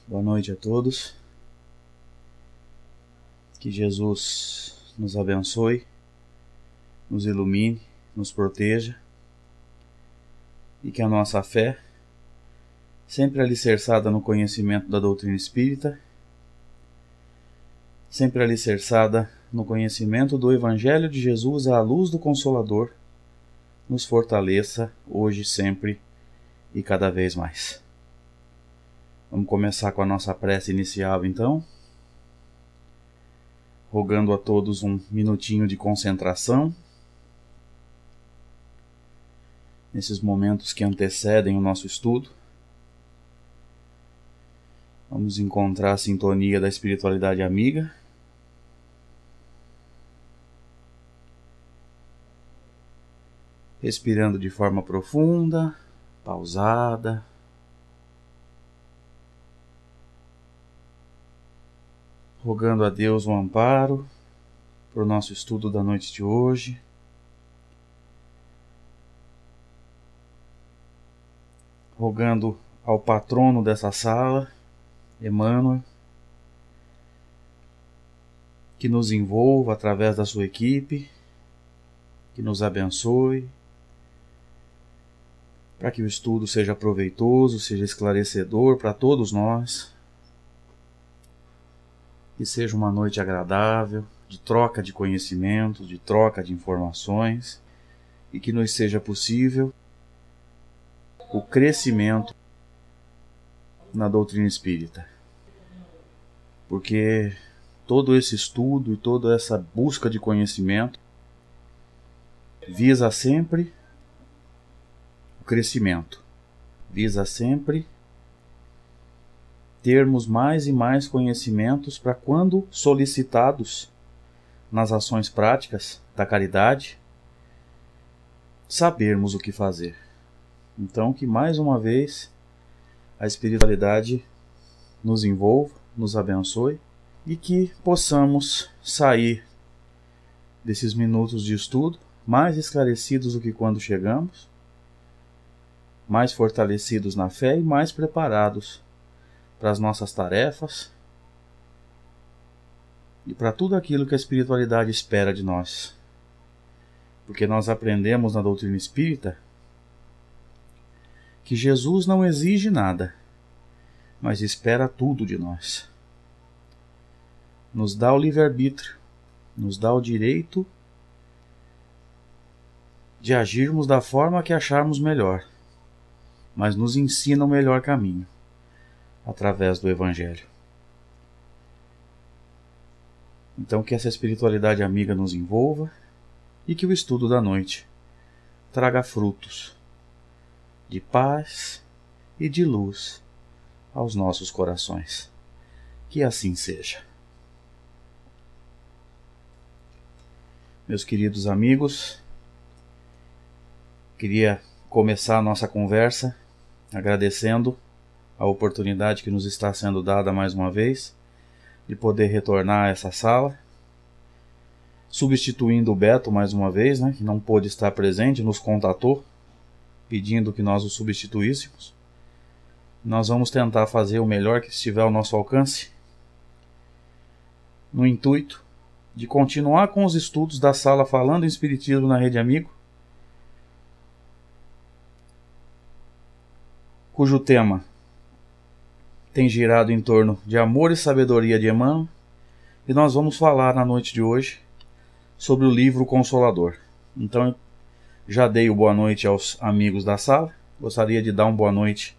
Boa noite a todos. Que Jesus nos abençoe, nos ilumine, nos proteja e que a nossa fé, sempre alicerçada no conhecimento da doutrina espírita, sempre alicerçada no conhecimento do Evangelho de Jesus à luz do Consolador, nos fortaleça hoje, sempre e cada vez mais. Vamos começar com a nossa prece inicial, então, rogando a todos um minutinho de concentração nesses momentos que antecedem o nosso estudo. Vamos encontrar a sintonia da espiritualidade amiga. Respirando de forma profunda, pausada. Rogando a Deus um amparo para o nosso estudo da noite de hoje. Rogando ao patrono dessa sala, Emmanuel, que nos envolva através da sua equipe, que nos abençoe, para que o estudo seja proveitoso, seja esclarecedor para todos nós, que seja uma noite agradável, de troca de conhecimentos, de troca de informações, e que nos seja possível o crescimento na doutrina espírita. Porque todo esse estudo e toda essa busca de conhecimento visa sempre o crescimento, visa sempre termos mais e mais conhecimentos para, quando solicitados nas ações práticas da caridade, sabermos o que fazer. Então, que mais uma vez a espiritualidade nos envolva, nos abençoe e que possamos sair desses minutos de estudo mais esclarecidos do que quando chegamos, mais fortalecidos na fé e mais preparados para as nossas tarefas e para tudo aquilo que a espiritualidade espera de nós. Porque nós aprendemos na doutrina espírita que Jesus não exige nada, mas espera tudo de nós. Nos dá o livre-arbítrio, nos dá o direito de agirmos da forma que acharmos melhor, mas nos ensina o melhor caminho, através do Evangelho. Então, que essa espiritualidade amiga nos envolva e que o estudo da noite traga frutos de paz e de luz aos nossos corações. Que assim seja. Meus queridos amigos, queria começar a nossa conversa agradecendo a oportunidade que nos está sendo dada mais uma vez de poder retornar a essa sala, substituindo o Beto mais uma vez, que não pôde estar presente, nos contatou pedindo que nós o substituíssemos. Nós vamos tentar fazer o melhor que estiver ao nosso alcance, no intuito de continuar com os estudos da sala Falando em Espiritismo na Rede Amigo, cujo tema tem girado em torno de amor e sabedoria de Emmanuel, e nós vamos falar na noite de hoje sobre o livro Consolador. Então, já dei o boa noite aos amigos da sala, gostaria de dar uma boa noite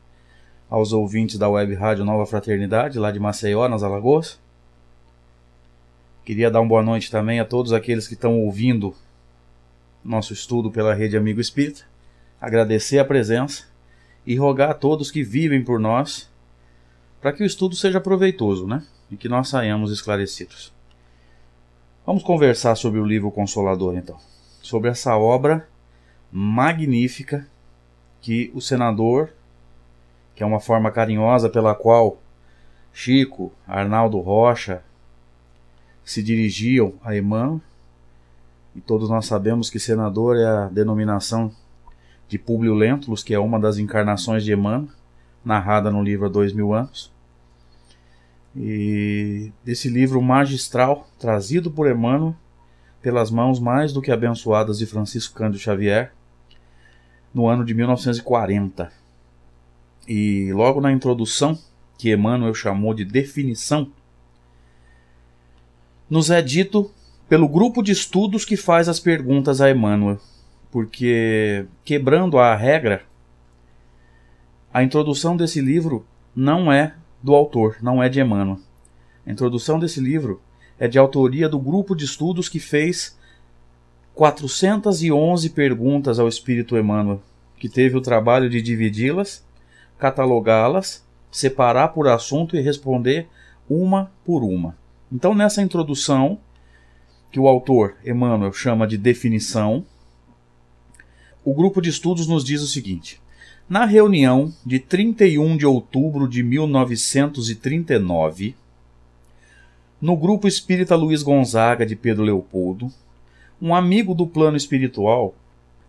aos ouvintes da Web Rádio Nova Fraternidade, lá de Maceió, nas Alagoas. Queria dar uma boa noite também a todos aqueles que estão ouvindo nosso estudo pela Rede Amigo Espírita, agradecer a presença e rogar a todos que vivem por nós para que o estudo seja proveitoso, e que nós saiamos esclarecidos. Vamos conversar sobre o livro Consolador, então. Sobre essa obra magnífica que o senador, que é uma forma carinhosa pela qual Chico, Arnaldo Rocha se dirigiam a Emmanuel, e todos nós sabemos que senador é a denominação de Públio Lentulus, que é uma das encarnações de Emmanuel, narrada no livro Há 2000 anos. e desse livro magistral trazido por Emmanuel pelas mãos mais do que abençoadas de Francisco Cândido Xavier no ano de 1940. E logo na introdução, que Emmanuel chamou de definição, nos é dito pelo grupo de estudos que faz as perguntas a Emmanuel, porque, quebrando a regra, a introdução desse livro não é do autor, não é de Emmanuel. A introdução desse livro é de autoria do grupo de estudos que fez 411 perguntas ao Espírito Emmanuel, que teve o trabalho de dividi-las, catalogá-las, separar por assunto e responder uma por uma. Então, nessa introdução, que o autor Emmanuel chama de definição, o grupo de estudos nos diz o seguinte: na reunião de 31 de outubro de 1939, no grupo espírita Luiz Gonzaga de Pedro Leopoldo, um amigo do plano espiritual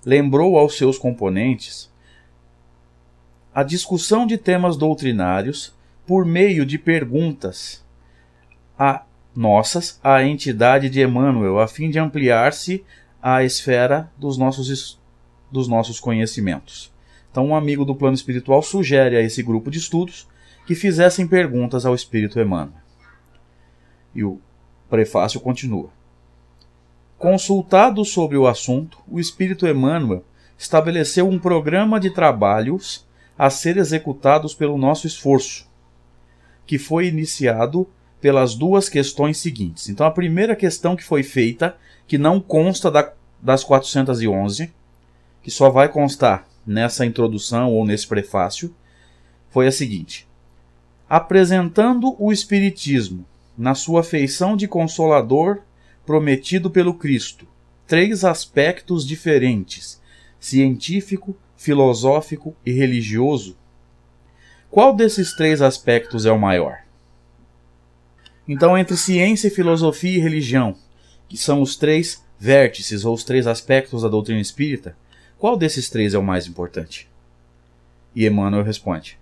lembrou aos seus componentes a discussão de temas doutrinários por meio de perguntas nossas à entidade de Emmanuel, a fim de ampliar-se a esfera dos nossos conhecimentos. Então, um amigo do plano espiritual sugere a esse grupo de estudos que fizessem perguntas ao Espírito Emmanuel. E o prefácio continua. Consultado sobre o assunto, o Espírito Emmanuel estabeleceu um programa de trabalhos a ser executados pelo nosso esforço, que foi iniciado pelas duas questões seguintes. Então, a primeira questão que foi feita, que não consta das 411, que só vai constar nessa introdução ou nesse prefácio, foi a seguinte: apresentando o Espiritismo na sua feição de consolador prometido pelo Cristo, 3 aspectos diferentes, científico, filosófico e religioso, qual desses 3 aspectos é o maior? Então, entre ciência, filosofia e religião, que são os 3 vértices ou os 3 aspectos da doutrina espírita, qual desses 3 é o mais importante? E Emmanuel responde: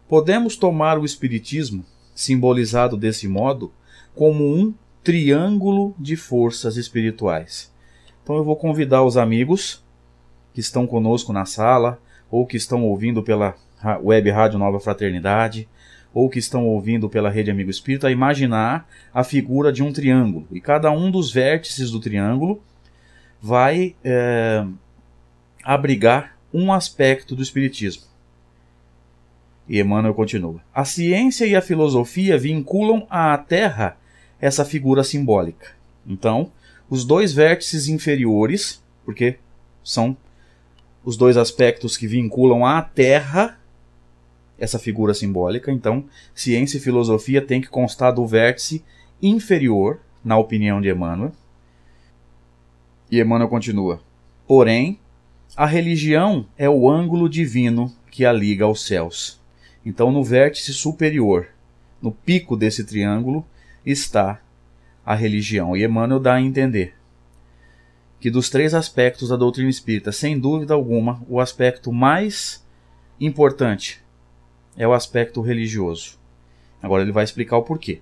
podemos tomar o Espiritismo, simbolizado desse modo, como um triângulo de forças espirituais. Então eu vou convidar os amigos que estão conosco na sala, ou que estão ouvindo pela web Rádio Nova Fraternidade, ou que estão ouvindo pela Rede Amigo Espírita, a imaginar a figura de um triângulo. E cada um dos vértices do triângulo vai abrigar um aspecto do Espiritismo. E Emmanuel continua: a ciência e a filosofia vinculam à Terra essa figura simbólica. Então, os 2 vértices inferiores, porque são os 2 aspectos que vinculam à Terra essa figura simbólica. Então, ciência e filosofia tem que constar do vértice inferior, na opinião de Emmanuel. E Emmanuel continua: porém, a religião é o ângulo divino que a liga aos céus. Então, no vértice superior, no pico desse triângulo, está a religião. E Emmanuel dá a entender que dos 3 aspectos da doutrina espírita, sem dúvida alguma, o aspecto mais importante é o aspecto religioso. Agora ele vai explicar o porquê.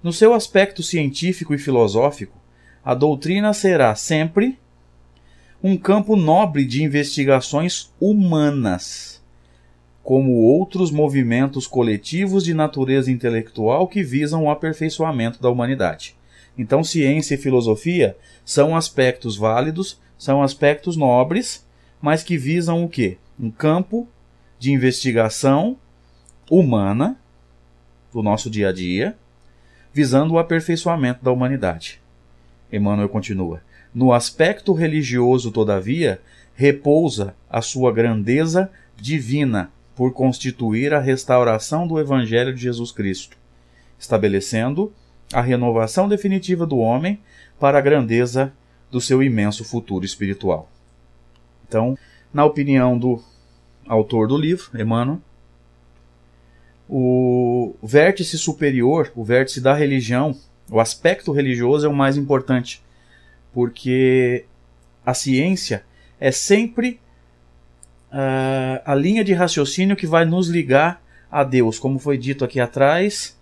No seu aspecto científico e filosófico, a doutrina será sempre um campo nobre de investigações humanas, como outros movimentos coletivos de natureza intelectual que visam o aperfeiçoamento da humanidade. Então, ciência e filosofia são aspectos válidos, são aspectos nobres, mas que visam o quê? Um campo de investigação humana do nosso dia a dia, visando o aperfeiçoamento da humanidade. Emmanuel continua: no aspecto religioso, todavia, repousa a sua grandeza divina por constituir a restauração do Evangelho de Jesus Cristo, estabelecendo a renovação definitiva do homem para a grandeza do seu imenso futuro espiritual. Então, na opinião do autor do livro, Emmanuel, o vértice superior, o vértice da religião, o aspecto religioso é o mais importante, porque a ciência é sempre a linha de raciocínio que vai nos ligar a Deus. Como foi dito aqui atrás,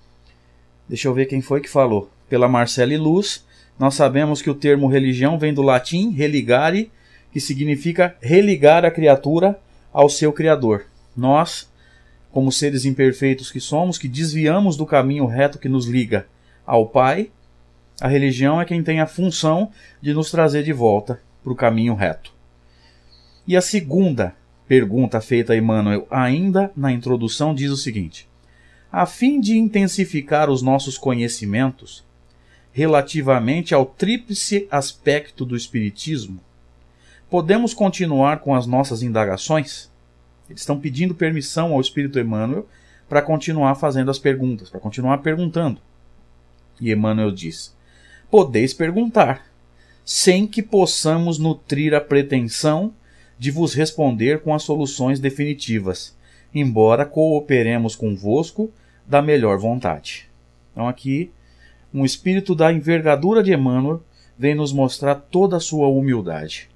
Deixa eu ver quem foi que falou. Pela Marcele Luz, nós sabemos que o termo religião vem do latim religare, que significa religar a criatura ao seu Criador. Nós, como seres imperfeitos que somos, que desviamos do caminho reto que nos liga ao Pai, a religião é quem tem a função de nos trazer de volta para o caminho reto. E a segunda pergunta feita a Emmanuel, ainda na introdução, diz o seguinte: a fim de intensificar os nossos conhecimentos relativamente ao tríplice aspecto do Espiritismo, podemos continuar com as nossas indagações? Eles estão pedindo permissão ao Espírito Emmanuel para continuar fazendo as perguntas, para continuar perguntando. E Emmanuel diz: podeis perguntar, sem que possamos nutrir a pretensão de vos responder com as soluções definitivas, embora cooperemos convosco da melhor vontade. Então aqui, um espírito da envergadura de Emmanuel vem nos mostrar toda a sua humildade.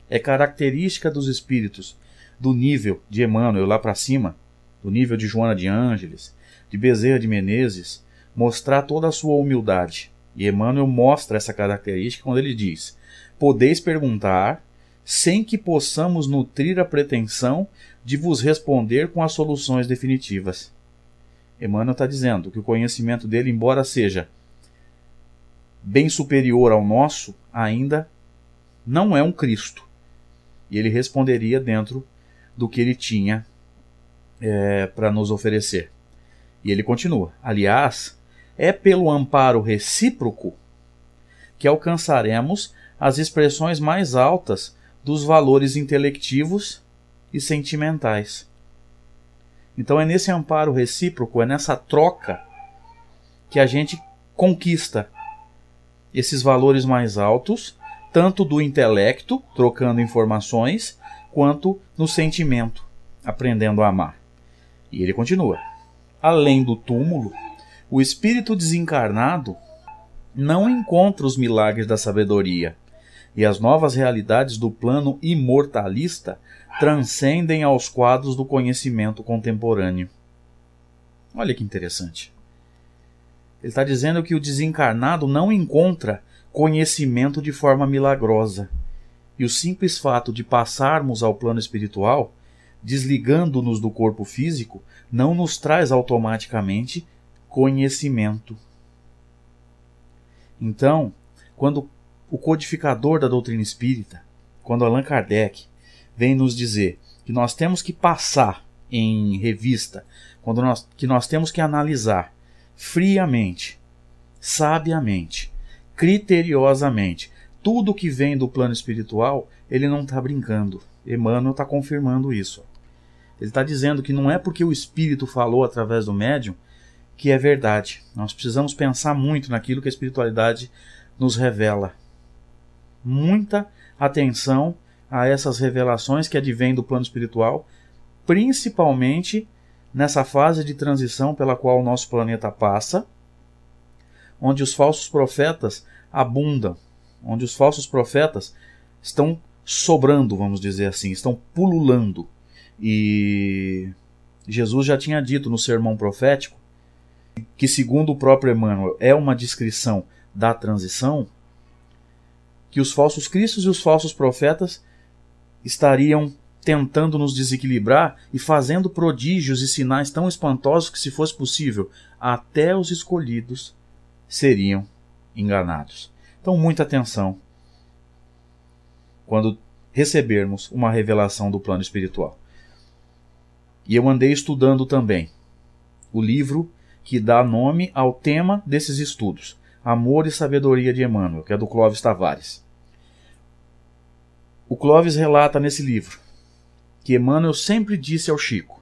É característica dos espíritos do nível de Emmanuel lá para cima, do nível de Joana de Ângeles, de Bezerra de Menezes, mostrar toda a sua humildade. E Emmanuel mostra essa característica quando ele diz: podeis perguntar, sem que possamos nutrir a pretensão de vos responder com as soluções definitivas. Emmanuel está dizendo que o conhecimento dele, embora seja bem superior ao nosso, ainda não é um Cristo. E ele responderia dentro do que ele tinha para nos oferecer. E ele continua: aliás, é pelo amparo recíproco que alcançaremos as expressões mais altas dos valores intelectivos e sentimentais. Então é nesse amparo recíproco, é nessa troca que a gente conquista esses valores mais altos, tanto do intelecto, trocando informações, quanto no sentimento, aprendendo a amar. E ele continua: além do túmulo, o espírito desencarnado não encontra os milagres da sabedoria, e as novas realidades do plano imortalista transcendem aos quadros do conhecimento contemporâneo. Olha que interessante. Ele está dizendo que o desencarnado não encontra conhecimento de forma milagrosa. E o simples fato de passarmos ao plano espiritual, desligando-nos do corpo físico, não nos traz automaticamente conhecimento. Então, quando o codificador da doutrina espírita, quando Allan Kardec vem nos dizer que nós temos que passar em revista, que nós temos que analisar friamente, sabiamente, criteriosamente, tudo que vem do plano espiritual, ele não está brincando. Emmanuel está confirmando isso. Ele está dizendo que não é porque o espírito falou através do médium que é verdade. Nós precisamos pensar muito naquilo que a espiritualidade nos revela. Muita atenção a essas revelações que advêm do plano espiritual, principalmente nessa fase de transição pela qual o nosso planeta passa, onde os falsos profetas abundam, onde os falsos profetas estão sobrando, vamos dizer assim, estão pululando. E Jesus já tinha dito no sermão profético que, segundo o próprio Emmanuel, é uma descrição da transição, que os falsos cristos e os falsos profetas estariam tentando nos desequilibrar e fazendo prodígios e sinais tão espantosos que, se fosse possível, até os escolhidos seriam enganados. Então, muita atenção quando recebermos uma revelação do plano espiritual. E eu andei estudando também o livro que dá nome ao tema desses estudos, Amor e Sabedoria de Emmanuel, que é do Clóvis Tavares. O Clóvis relata nesse livro que Emmanuel sempre disse ao Chico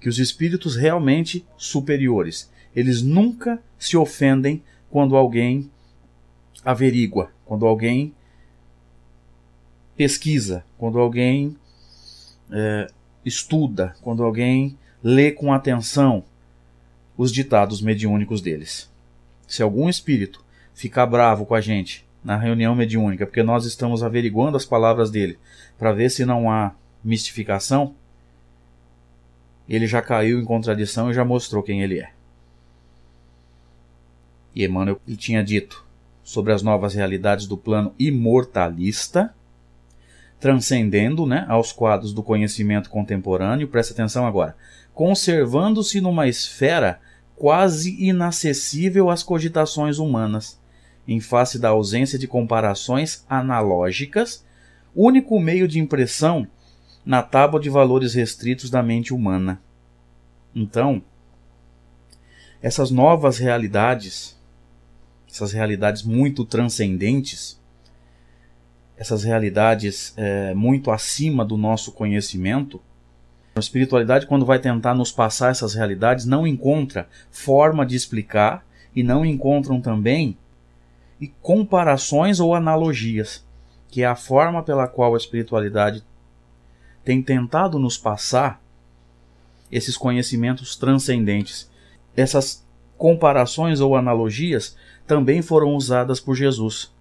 que os espíritos realmente superiores, eles nunca se ofendem quando alguém averigua, quando alguém pesquisa, quando alguém estuda, quando alguém lê com atenção os ditados mediúnicos deles. Se algum espírito ficar bravo com a gente na reunião mediúnica, porque nós estamos averiguando as palavras dele para ver se não há mistificação, ele já caiu em contradição e já mostrou quem ele é. E Emmanuel tinha dito sobre as novas realidades do plano imortalista, transcendendo, aos quadros do conhecimento contemporâneo, presta atenção agora, conservando-se numa esfera quase inacessível às cogitações humanas, em face da ausência de comparações analógicas, único meio de impressão na tábua de valores restritos da mente humana. Então, essas novas realidades, essas realidades muito transcendentes, essas realidades muito acima do nosso conhecimento, a espiritualidade, quando vai tentar nos passar essas realidades, não encontra forma de explicar e não encontram também comparações ou analogias, que é a forma pela qual a espiritualidade tem tentado nos passar esses conhecimentos transcendentes. Essas comparações ou analogias também foram usadas por Jesus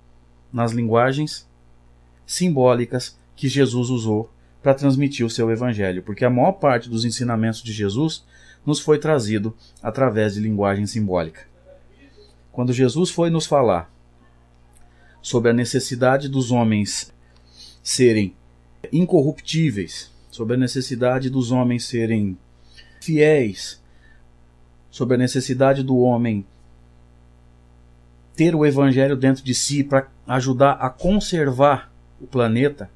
nas linguagens simbólicas que Jesus usou para transmitir o seu evangelho, porque a maior parte dos ensinamentos de Jesus nos foi trazido através de linguagem simbólica. Quando Jesus foi nos falar sobre a necessidade dos homens serem incorruptíveis, sobre a necessidade dos homens serem fiéis, sobre a necessidade do homem ter o evangelho dentro de si para ajudar a conservar o planeta,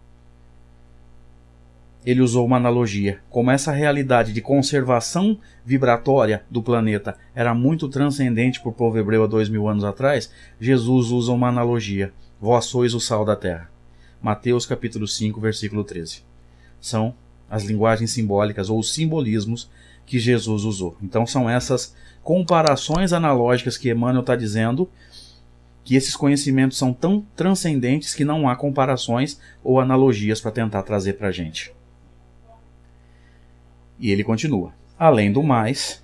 ele usou uma analogia. Como essa realidade de conservação vibratória do planeta era muito transcendente para o povo hebreu há 2000 anos atrás, Jesus usa uma analogia. Vós sois o sal da terra. Mateus capítulo 5, versículo 13. São as linguagens simbólicas ou os simbolismos que Jesus usou. Então são essas comparações analógicas que Emmanuel está dizendo que esses conhecimentos são tão transcendentes que não há comparações ou analogias para tentar trazer para a gente. E ele continua. Além do mais,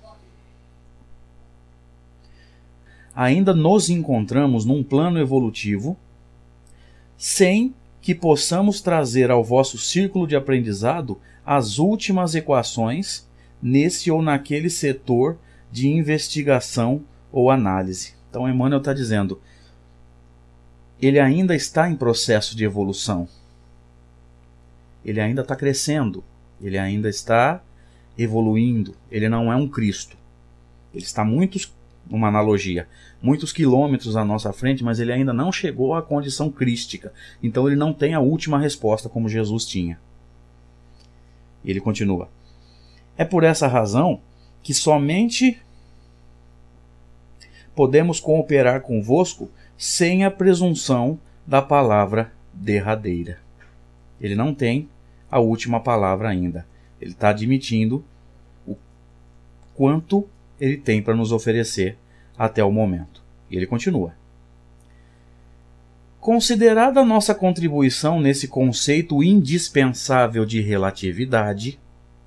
ainda nos encontramos num plano evolutivo sem que possamos trazer ao vosso círculo de aprendizado as últimas equações nesse ou naquele setor de investigação ou análise. Então Emmanuel está dizendo, ele ainda está em processo de evolução. Ele ainda está crescendo. Ele ainda está evoluindo. Ele não é um Cristo. Ele está uma analogia, muitos quilômetros à nossa frente, mas ele ainda não chegou à condição crística. Então ele não tem a última resposta como Jesus tinha. E ele continua. É por essa razão que somente podemos cooperar convosco sem a presunção da palavra derradeira. Ele não tem a última palavra ainda. Ele está admitindo o quanto ele tem para nos oferecer até o momento. E ele continua. Considerada a nossa contribuição nesse conceito indispensável de relatividade,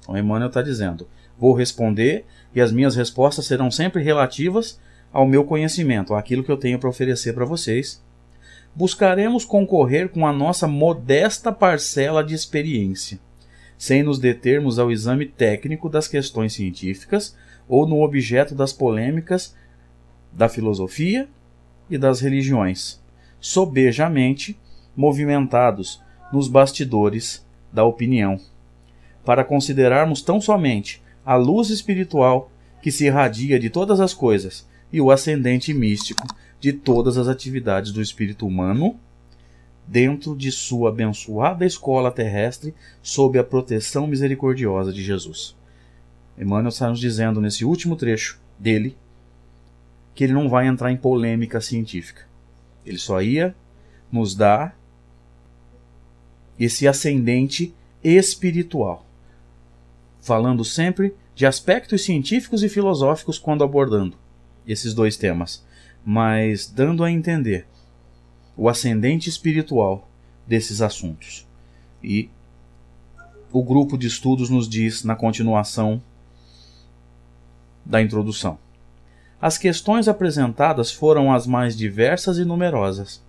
o Emmanuel está dizendo, vou responder e as minhas respostas serão sempre relativas ao meu conhecimento, àquilo que eu tenho para oferecer para vocês. Buscaremos concorrer com a nossa modesta parcela de experiência, sem nos determos ao exame técnico das questões científicas ou no objeto das polêmicas da filosofia e das religiões, sobejamente movimentados nos bastidores da opinião, para considerarmos tão somente a luz espiritual que se irradia de todas as coisas e o ascendente místico de todas as atividades do espírito humano, dentro de sua abençoada escola terrestre, sob a proteção misericordiosa de Jesus. Emmanuel está nos dizendo nesse último trecho dele que ele não vai entrar em polêmica científica. Ele só ia nos dar esse ascendente espiritual, falando sempre de aspectos científicos e filosóficos quando abordando esses dois temas, mas dando a entender o ascendente espiritual desses assuntos. E o grupo de estudos nos diz na continuação da introdução. As questões apresentadas foram as mais diversas e numerosas.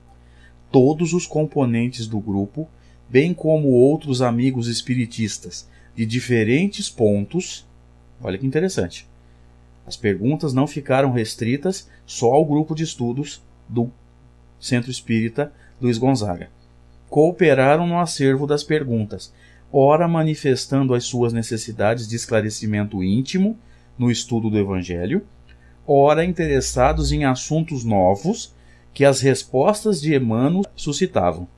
Todos os componentes do grupo, bem como outros amigos espiritistas de diferentes pontos, olha que interessante, As perguntas não ficaram restritas só ao grupo de estudos do Centro Espírita Luiz Gonzaga. Cooperaram no acervo das perguntas, ora manifestando as suas necessidades de esclarecimento íntimo no estudo do Evangelho, ora interessados em assuntos novos que as respostas de Emmanuel suscitavam.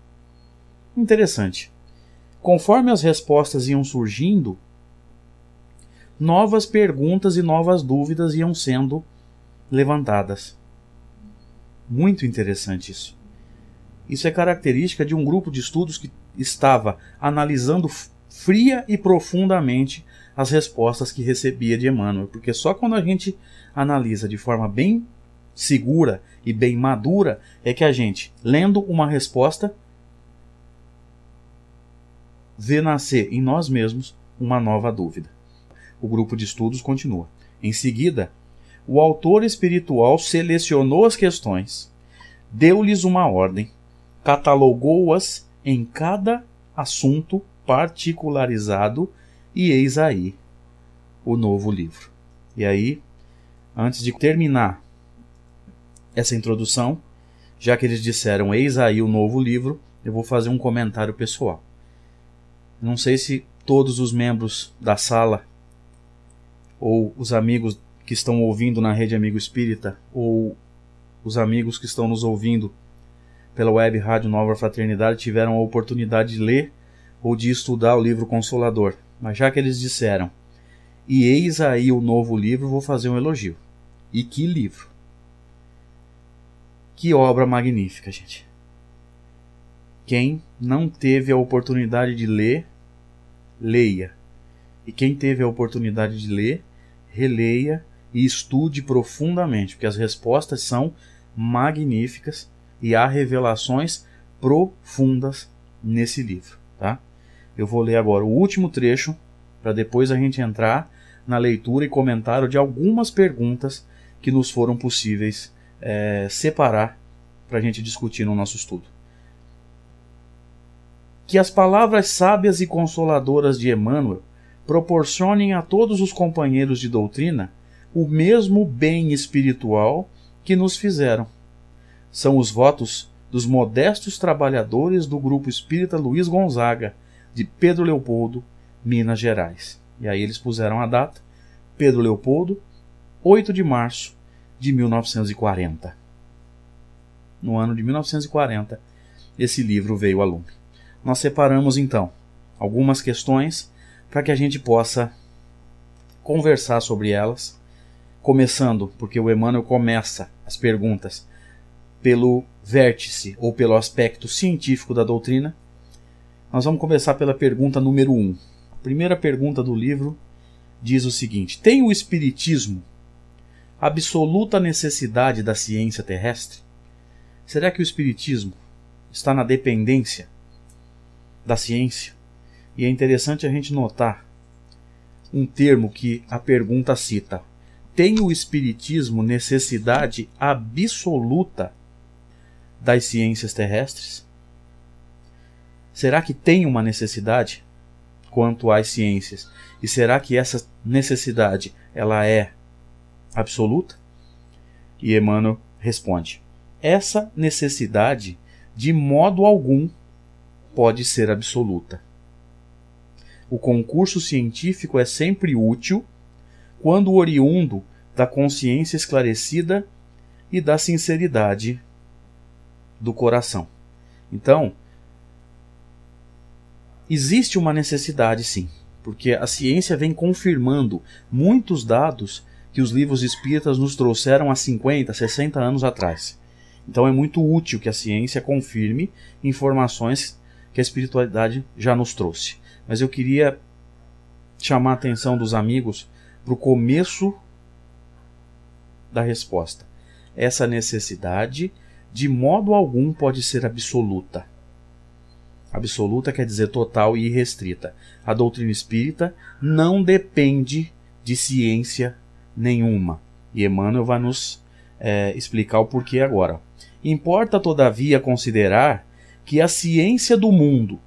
Interessante. Conforme as respostas iam surgindo, novas perguntas e novas dúvidas iam sendo levantadas. Muito interessante isso. Isso é característica de um grupo de estudos que estava analisando fria e profundamente as respostas que recebia de Emmanuel, porque só quando a gente analisa de forma bem segura e bem madura é que a gente, lendo uma resposta, vê nascer em nós mesmos uma nova dúvida. O grupo de estudos continua. Em seguida, o autor espiritual selecionou as questões, deu-lhes uma ordem, catalogou-as em cada assunto particularizado e eis aí o novo livro. E aí, antes de terminar essa introdução, já que eles disseram eis aí o novo livro, eu vou fazer um comentário pessoal. Não sei se todos os membros da sala ou os amigos que estão ouvindo na Rede Amigo Espírita ou os amigos que estão nos ouvindo pela web Rádio Nova Fraternidade tiveram a oportunidade de ler ou de estudar o livro Consolador. Mas já que eles disseram, e eis aí o novo livro, vou fazer um elogio. E que livro! Que obra magnífica, gente! Quem não teve a oportunidade de ler, leia. E quem teve a oportunidade de ler, releia e estude profundamente, porque as respostas são magníficas e há revelações profundas nesse livro, tá? Eu vou ler agora o último trecho, para depois a gente entrar na leitura e comentário de algumas perguntas que nos foram possíveis separar para a gente discutir no nosso estudo. Que as palavras sábias e consoladoras de Emmanuel proporcionem a todos os companheiros de doutrina o mesmo bem espiritual que nos fizeram. São os votos dos modestos trabalhadores do Grupo Espírita Luiz Gonzaga, de Pedro Leopoldo, Minas Gerais. E aí eles puseram a data, Pedro Leopoldo, 8 de março de 1940. No ano de 1940, esse livro veio a lume. Nós separamos, então, algumas questões para que a gente possa conversar sobre elas, começando, porque o Emmanuel começa as perguntas pelo vértice ou pelo aspecto científico da doutrina. Nós vamos começar pela pergunta número 1. A primeira pergunta do livro diz o seguinte: tem o Espiritismo absoluta necessidade da ciência terrestre? Será que o Espiritismo está na dependência da ciência? E é interessante a gente notar um termo que a pergunta cita. Tem o Espiritismo necessidade absoluta das ciências terrestres? Será que tem uma necessidade quanto às ciências? E será que essa necessidade ela é absoluta? E Emmanuel responde: essa necessidade de modo algum pode ser absoluta. O concurso científico é sempre útil quando oriundo da consciência esclarecida e da sinceridade do coração. Então, existe uma necessidade, sim, porque a ciência vem confirmando muitos dados que os livros espíritas nos trouxeram há 50, 60 anos atrás. Então é muito útil que a ciência confirme informações que a espiritualidade já nos trouxe. Mas eu queria chamar a atenção dos amigos para o começo da resposta. Essa necessidade, de modo algum, pode ser absoluta. Absoluta quer dizer total e irrestrita. A doutrina espírita não depende de ciência nenhuma. E Emmanuel vai nos explicar o porquê agora. Importa, todavia, considerar que a ciência do mundo,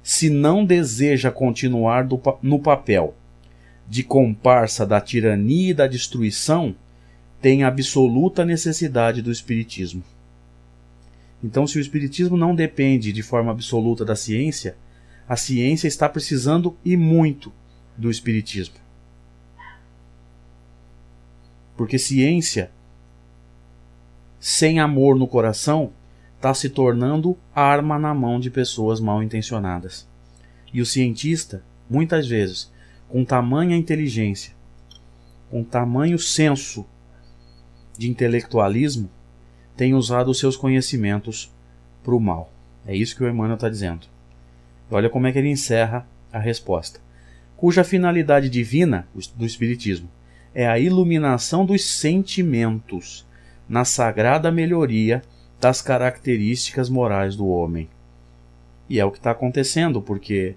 se não deseja continuar no papel de comparsa da tirania e da destruição tem absoluta necessidade do Espiritismo. Então, se o Espiritismo não depende de forma absoluta da ciência, a ciência está precisando e muito do Espiritismo. Porque ciência sem amor no coração está se tornando arma na mão de pessoas mal intencionadas. E o cientista, muitas vezes, com tamanha inteligência, com tamanho senso de intelectualismo, tem usado os seus conhecimentos para o mal. É isso que o Emmanuel está dizendo. Olha como é que ele encerra a resposta. Cuja finalidade divina do Espiritismo é a iluminação dos sentimentos na sagrada melhoria das características morais do homem. E é o que está acontecendo, porque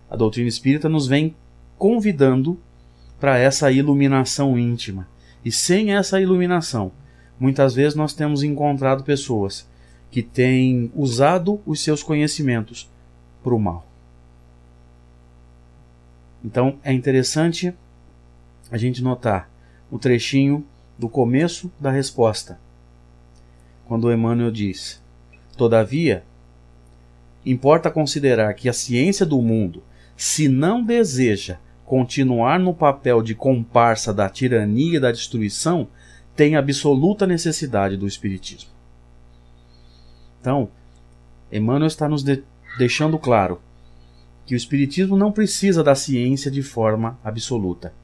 a doutrina espírita nos vem convidando para essa iluminação íntima. E sem essa iluminação, muitas vezes nós temos encontrado pessoas que têm usado os seus conhecimentos para o mal. Então é interessante a gente notar o trechinho do começo da resposta, quando Emmanuel diz: todavia, importa considerar que a ciência do mundo, se não deseja continuar no papel de comparsa da tirania e da destruição, tem absoluta necessidade do Espiritismo. Então, Emmanuel está nos deixando claro que o Espiritismo não precisa da ciência de forma absoluta,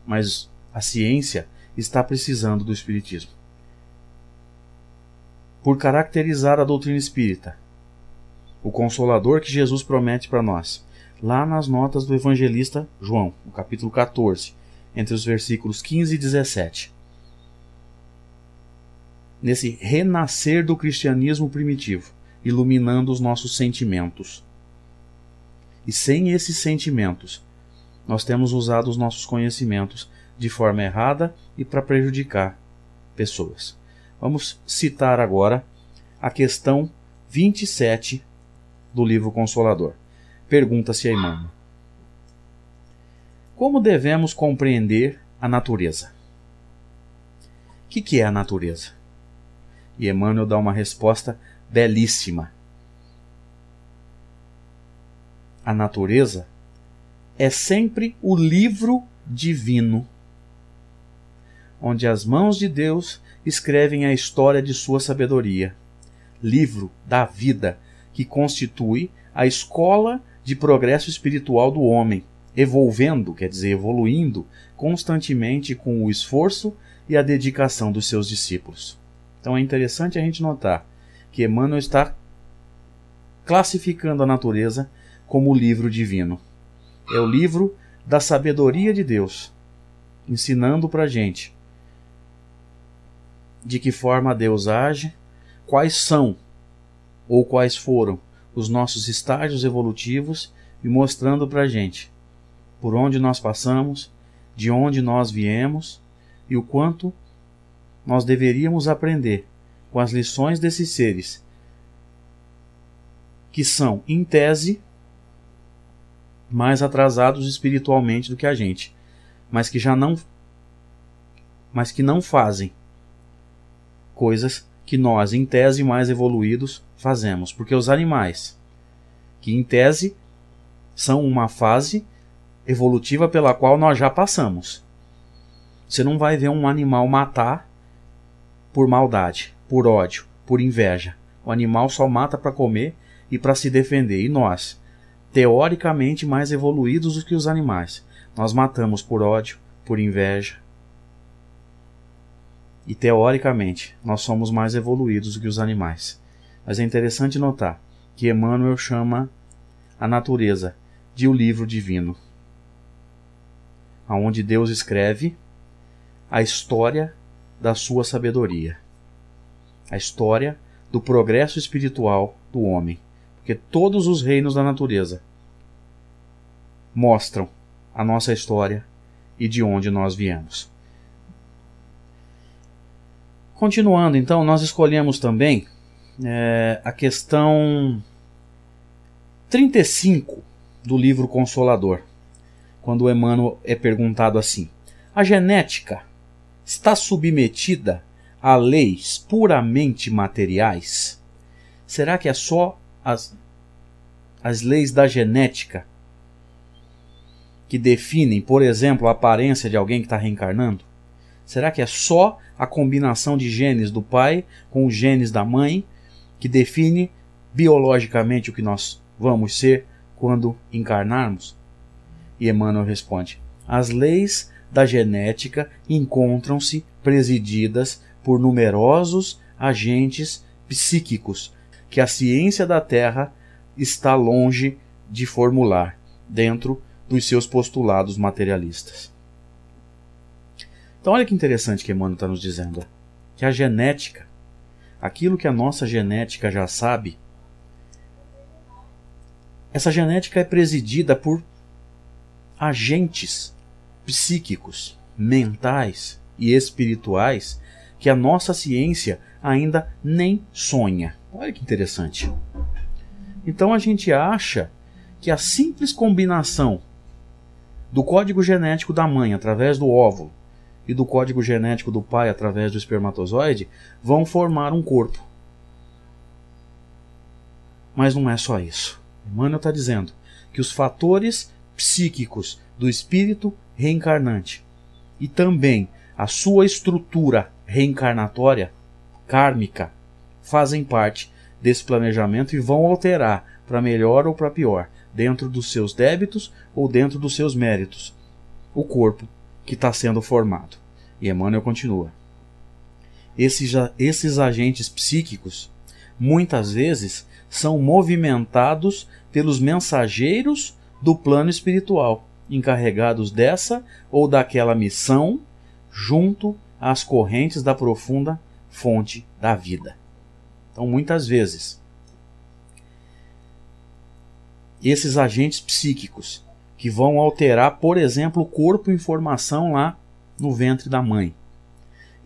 mas a ciência está precisando do Espiritismo. Por caracterizar a doutrina espírita, o Consolador que Jesus promete para nós, lá nas notas do evangelista João, no capítulo 14, entre os versículos 15 e 17. Nesse renascer do cristianismo primitivo, iluminando os nossos sentimentos. E sem esses sentimentos, nós temos usado os nossos conhecimentos de forma errada e para prejudicar pessoas. Vamos citar agora a questão 27 do livro Consolador. Pergunta-se a Emmanuel: como devemos compreender a natureza? O que é a natureza? E Emmanuel dá uma resposta belíssima. A natureza é sempre o livro divino, onde as mãos de Deus escrevem a história de sua sabedoria, livro da vida que constitui a escola de progresso espiritual do homem, evoluindo constantemente com o esforço e a dedicação dos seus discípulos. Então é interessante a gente notar que Emmanuel está classificando a natureza como o livro divino. É o livro da sabedoria de Deus, ensinando para a gente de que forma Deus age, quais são ou quais foram os nossos estágios evolutivos e mostrando para a gente por onde nós passamos, de onde nós viemos e o quanto nós deveríamos aprender com as lições desses seres que são, em tese, mais atrasados espiritualmente do que a gente, mas que não fazem coisas que nós, em tese, mais evoluídos, fazemos. Porque os animais, que em tese são uma fase evolutiva pela qual nós já passamos. Você não vai ver um animal matar por maldade, por ódio, por inveja. O animal só mata para comer e para se defender. E nós, teoricamente mais evoluídos do que os animais, nós matamos por ódio, por inveja. E teoricamente nós somos mais evoluídos do que os animais. Mas é interessante notar que Emmanuel chama a natureza de o livro divino, onde Deus escreve a história da sua sabedoria, a história do progresso espiritual do homem. Porque todos os reinos da natureza mostram a nossa história e de onde nós viemos. Continuando, então, nós escolhemos também a questão 35 do livro Consolador, quando Emmanuel é perguntado assim: a genética está submetida a leis puramente materiais? Será que é só as leis da genética que definem, por exemplo, a aparência de alguém que está reencarnando? Será que é só a combinação de genes do pai com os genes da mãe que define biologicamente o que nós vamos ser quando encarnarmos? E Emmanuel responde: as leis da genética encontram-se presididas por numerosos agentes psíquicos que a ciência da Terra está longe de formular dentro dos seus postulados materialistas. Então olha que interessante que Emmanuel está nos dizendo, que a genética, aquilo que a nossa genética já sabe, essa genética é presidida por agentes psíquicos, mentais e espirituais que a nossa ciência ainda nem sonha. Olha que interessante. Então a gente acha que a simples combinação do código genético da mãe através do óvulo e do código genético do pai através do espermatozoide vão formar um corpo. Mas não é só isso. Emmanuel está dizendo que os fatores psíquicos do espírito reencarnante e também a sua estrutura reencarnatória, kármica, fazem parte desse planejamento e vão alterar para melhor ou para pior, dentro dos seus débitos ou dentro dos seus méritos, o corpo que está sendo formado. E Emmanuel continua: esses agentes psíquicos muitas vezes são movimentados pelos mensageiros do plano espiritual, encarregados dessa ou daquela missão junto às correntes da profunda fonte da vida. Então, muitas vezes, esses agentes psíquicos que vão alterar, por exemplo, o corpo em formação lá no ventre da mãe.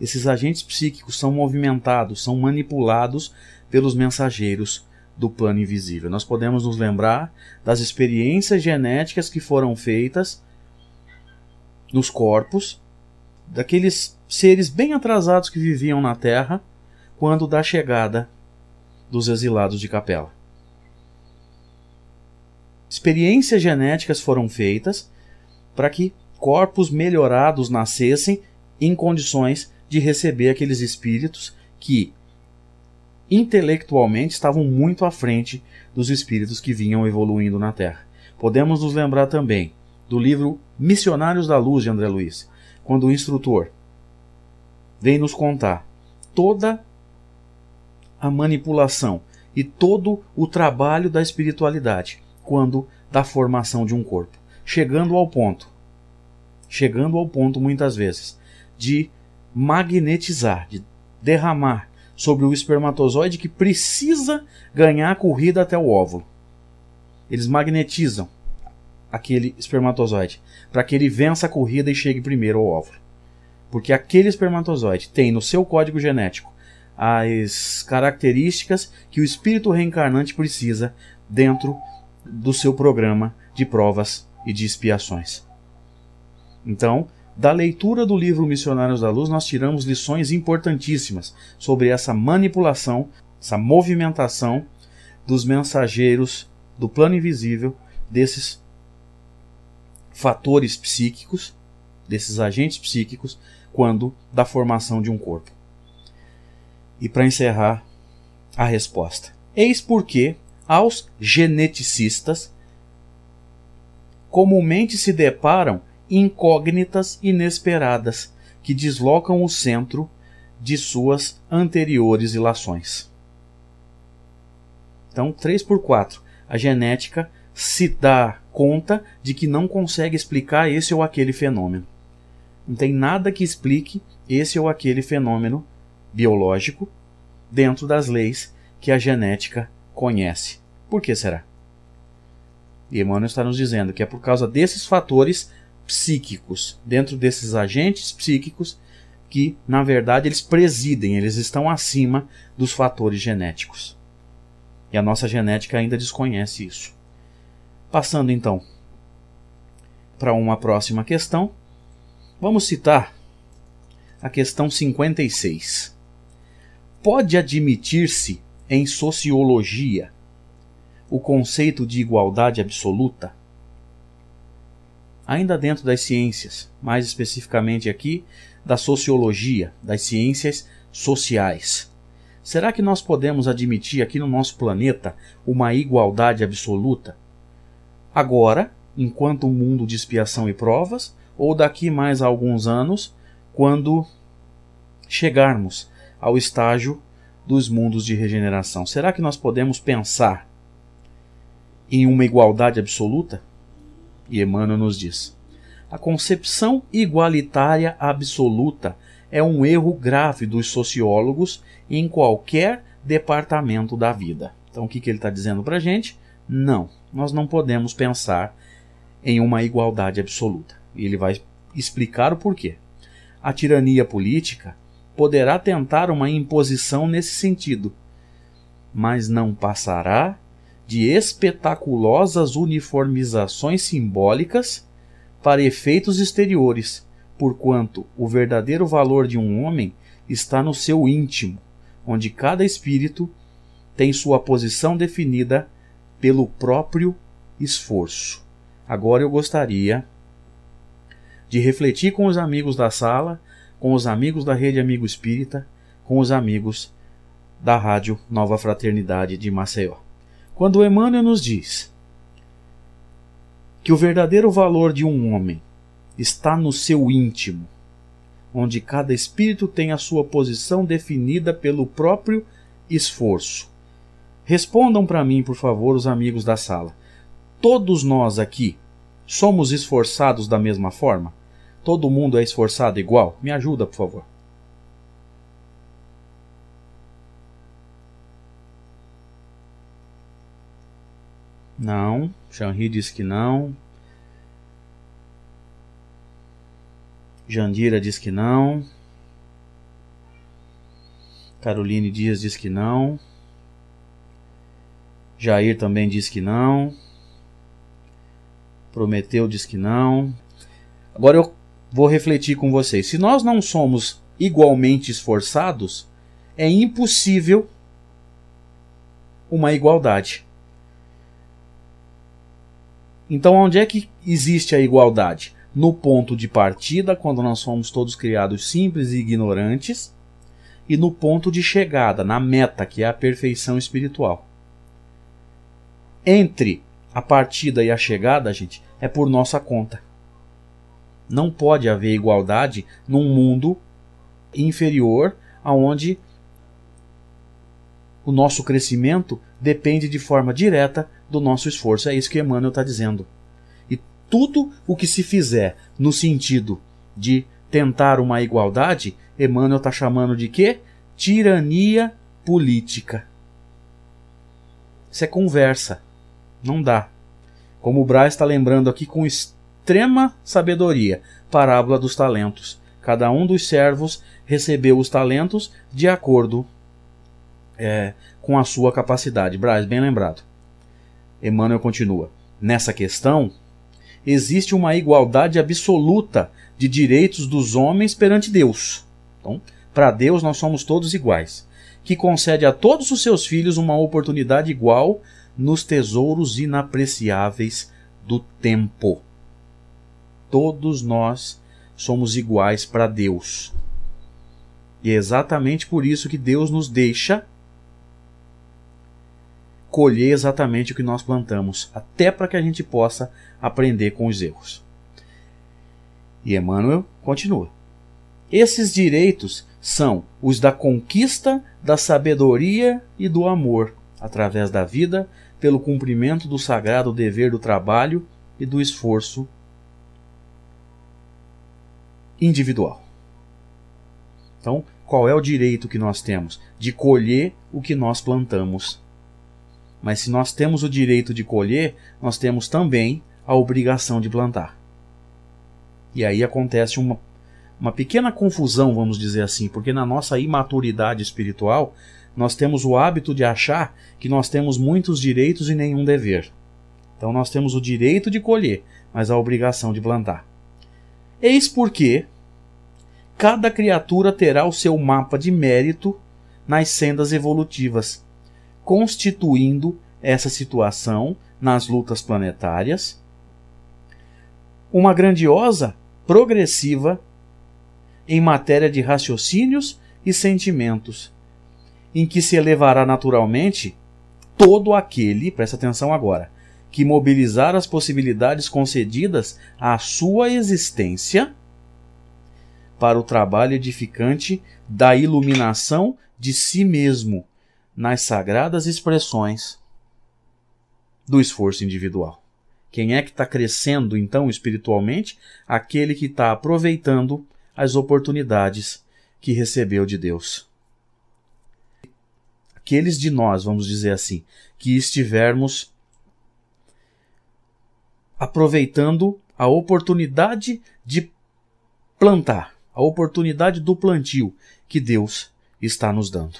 Esses agentes psíquicos são movimentados, são manipulados pelos mensageiros do plano invisível. Nós podemos nos lembrar das experiências genéticas que foram feitas nos corpos daqueles seres bem atrasados que viviam na Terra quando da chegada dos exilados de Capela. Experiências genéticas foram feitas para que corpos melhorados nascessem em condições de receber aqueles espíritos que intelectualmente estavam muito à frente dos espíritos que vinham evoluindo na Terra. Podemos nos lembrar também do livro Missionários da Luz de André Luiz, quando o instrutor vem nos contar toda a manipulação e todo o trabalho da espiritualidade quando da formação de um corpo, chegando ao ponto muitas vezes de magnetizar, de derramar sobre o espermatozoide que precisa ganhar a corrida até o óvulo. Eles magnetizam aquele espermatozoide para que ele vença a corrida e chegue primeiro ao óvulo. Porque aquele espermatozoide tem no seu código genético as características que o espírito reencarnante precisa dentro do seu programa de provas e de expiações. Então, da leitura do livro Missionários da Luz, nós tiramos lições importantíssimas sobre essa manipulação, essa movimentação dos mensageiros do plano invisível, desses fatores psíquicos, desses agentes psíquicos, quando da formação de um corpo. E para encerrar a resposta: eis porque aos geneticistas comumente se deparam incógnitas inesperadas que deslocam o centro de suas anteriores ilações. Então, 3x4, a genética se dá conta de que não consegue explicar esse ou aquele fenômeno. Não tem nada que explique esse ou aquele fenômeno biológico dentro das leis que a genética conhece. Por que será? E Emmanuel está nos dizendo que é por causa desses fatores psíquicos, dentro desses agentes psíquicos, que, na verdade, eles presidem, eles estão acima dos fatores genéticos. E a nossa genética ainda desconhece isso. Passando, então, para uma próxima questão. Vamos citar a questão 56. Pode admitir-se em sociologia o conceito de igualdade absoluta? Ainda dentro das ciências, mais especificamente aqui da sociologia, das ciências sociais. Será que nós podemos admitir aqui no nosso planeta uma igualdade absoluta? Agora, enquanto mundo de expiação e provas, ou daqui mais a alguns anos, quando chegarmos ao estágio dos mundos de regeneração? Será que nós podemos pensar em uma igualdade absoluta? E Emmanuel nos diz: a concepção igualitária absoluta é um erro grave dos sociólogos em qualquer departamento da vida. Então o que ele está dizendo para a gente? Não, nós não podemos pensar em uma igualdade absoluta. E ele vai explicar o porquê. A tirania política poderá tentar uma imposição nesse sentido, mas não passará de espetaculosas uniformizações simbólicas para efeitos exteriores, porquanto o verdadeiro valor de um homem está no seu íntimo, onde cada espírito tem sua posição definida pelo próprio esforço. Agora eu gostaria de refletir com os amigos da sala, com os amigos da Rede Amigo Espírita, com os amigos da Rádio Nova Fraternidade de Maceió. Quando Emmanuel nos diz que o verdadeiro valor de um homem está no seu íntimo, onde cada espírito tem a sua posição definida pelo próprio esforço. Respondam para mim, por favor, os amigos da sala. Todos nós aqui somos esforçados da mesma forma? Todo mundo é esforçado igual? Me ajuda, por favor. Não. Jean-Ri diz que não. Jandira diz que não. Caroline Dias diz que não. Jair também diz que não. Prometeu diz que não. Agora eu vou refletir com vocês. Se nós não somos igualmente esforçados, é impossível uma igualdade. Então, onde é que existe a igualdade? No ponto de partida, quando nós fomos todos criados simples e ignorantes, e no ponto de chegada, na meta, que é a perfeição espiritual. Entre a partida e a chegada, gente, é por nossa conta. Não pode haver igualdade num mundo inferior, onde o nosso crescimento depende de forma direta do nosso esforço. É isso que Emmanuel está dizendo. E tudo o que se fizer no sentido de tentar uma igualdade, Emmanuel está chamando de quê? Tirania política. Isso é conversa. Não dá. Como o Braz está lembrando aqui com extrema sabedoria, parábola dos talentos. Cada um dos servos recebeu os talentos de acordo com a sua capacidade. Braz, bem lembrado. Emmanuel continua. Nessa questão, existe uma igualdade absoluta de direitos dos homens perante Deus. Então, para Deus nós somos todos iguais, que concede a todos os seus filhos uma oportunidade igual nos tesouros inapreciáveis do tempo. Todos nós somos iguais para Deus. E é exatamente por isso que Deus nos deixa colher exatamente o que nós plantamos, até para que a gente possa aprender com os erros. E Emmanuel continua. Esses direitos são os da conquista, da sabedoria e do amor, através da vida, pelo cumprimento do sagrado dever do trabalho e do esforço individual. Então, qual é o direito que nós temos? De colher o que nós plantamos. Mas se nós temos o direito de colher, nós temos também a obrigação de plantar. E aí acontece uma pequena confusão, vamos dizer assim, porque na nossa imaturidade espiritual, nós temos o hábito de achar que nós temos muitos direitos e nenhum dever. Então nós temos o direito de colher, mas a obrigação de plantar. Eis porque cada criatura terá o seu mapa de mérito nas sendas evolutivas, constituindo essa situação nas lutas planetárias uma grandiosa progressiva em matéria de raciocínios e sentimentos, em que se elevará naturalmente todo aquele, presta atenção agora, que mobilizar as possibilidades concedidas à sua existência para o trabalho edificante da iluminação de si mesmo nas sagradas expressões do esforço individual. Quem é que está crescendo, então, espiritualmente? Aquele que está aproveitando as oportunidades que recebeu de Deus. Aqueles de nós, vamos dizer assim, que estivermos aproveitando a oportunidade de plantar, a oportunidade do plantio que Deus está nos dando.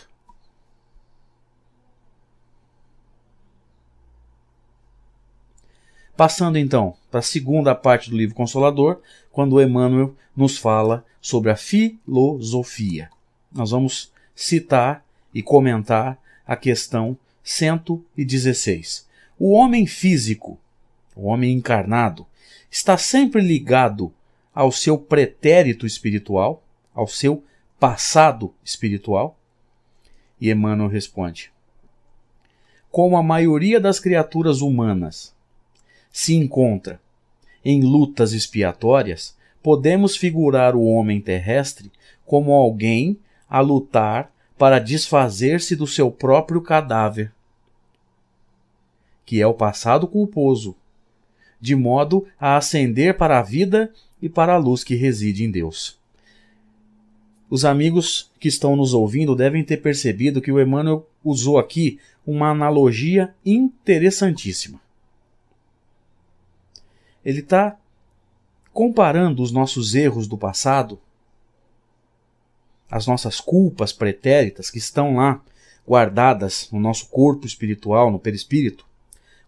Passando então para a segunda parte do livro Consolador, quando Emmanuel nos fala sobre a filosofia. Nós vamos citar e comentar a questão 116. O homem físico, o homem encarnado, está sempre ligado ao seu pretérito espiritual, ao seu passado espiritual? E Emmanuel responde: como a maioria das criaturas humanas se encontra em lutas expiatórias, podemos figurar o homem terrestre como alguém a lutar para desfazer-se do seu próprio cadáver, que é o passado culposo, de modo a ascender para a vida e para a luz que reside em Deus. Os amigos que estão nos ouvindo devem ter percebido que o Emmanuel usou aqui uma analogia interessantíssima. Ele está comparando os nossos erros do passado, as nossas culpas pretéritas que estão lá guardadas no nosso corpo espiritual, no perispírito,